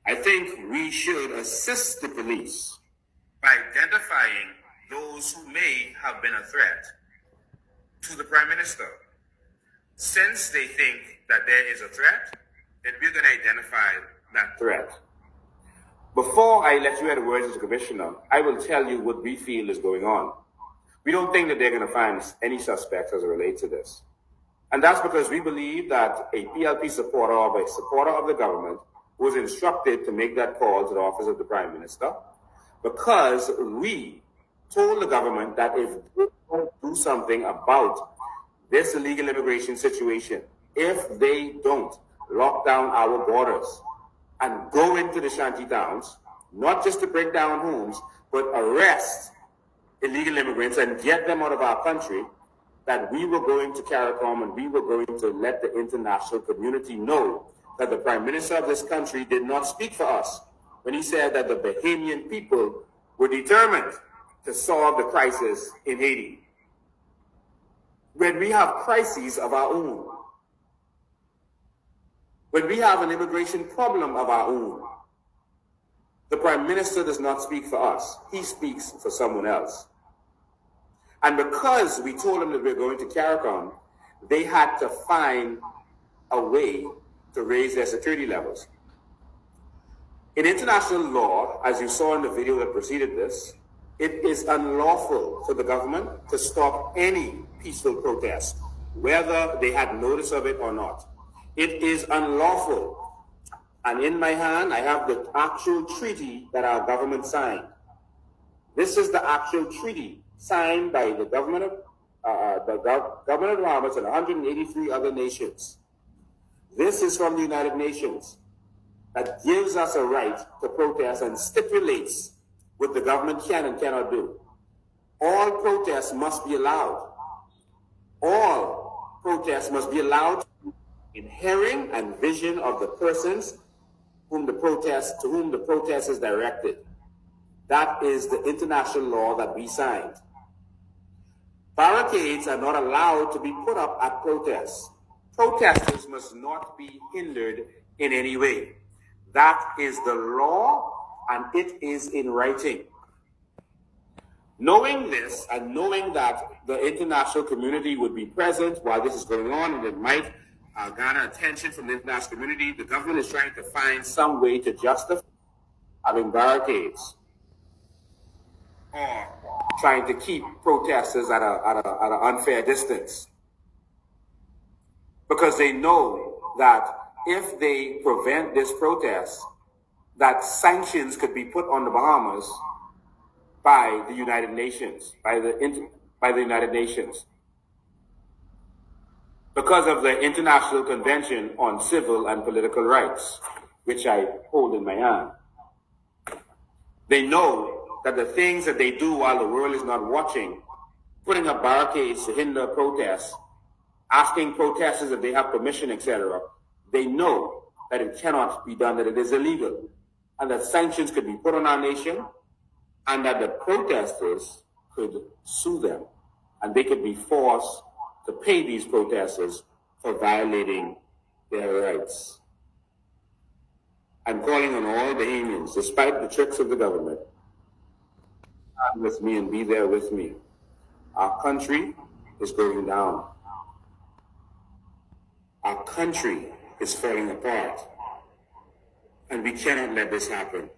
I think we should assist the police by identifying those who may have been a threat to the Prime Minister. Since they think that there is a threat, then we're going to identify that threat. Before I let you hear the words of the Commissioner, I will tell you what we feel is going on. We don't think that they're going to find any suspects as it relates to this. And that's because we believe that a PLP supporter or a supporter of the government was instructed to make that call to the office of the Prime Minister, because we told the government that if they don't do something about this illegal immigration situation, if they don't lock down our borders and go into the shanty towns, not just to break down homes, but arrest illegal immigrants and get them out of our country, that we were going to CARICOM and we were going to let the international community know that the Prime Minister of this country did not speak for us when he said that the Bahamian people were determined to solve the crisis in Haiti. When we have crises of our own, when we have an immigration problem of our own, the Prime Minister does not speak for us. He speaks for someone else. And because we told them that we're going to CARICOM, they had to find a way to raise their security levels. In international law, as you saw in the video that preceded this, it is unlawful for the government to stop any peaceful protest, whether they had notice of it or not. It is unlawful. And in my hand, I have the actual treaty that our government signed. This is the actual treaty signed by the government of Bahamas and 183 other nations. This is from the United Nations that gives us a right to protest and stipulates what the government can and cannot do. All protests must be allowed. All protests must be allowed in hearing and vision of the persons to whom the protest is directed. That is the international law that we signed. Barricades are not allowed to be put up at protests. Protesters must not be hindered in any way. That is the law, and it is in writing. Knowing this, and knowing that the international community would be present while this is going on, and it might garner attention from the international community, the government is trying to find some way to justify having barricades, or trying to keep protesters at an unfair distance. Because they know that if they prevent this protest, that sanctions could be put on the Bahamas by the United Nations, by the United Nations, because of the International Convention on Civil and Political Rights, which I hold in my hand. They know that the things that they do while the world is not watching, putting up barricades to hinder protests, asking protesters if they have permission, etc., they know that it cannot be done, that it is illegal, and that sanctions could be put on our nation, and that the protesters could sue them, and they could be forced to pay these protesters for violating their rights. I'm calling on all Bahamians, despite the tricks of the government, stand with me and be there with me. Our country is going down. Our country is falling apart. And we cannot let this happen.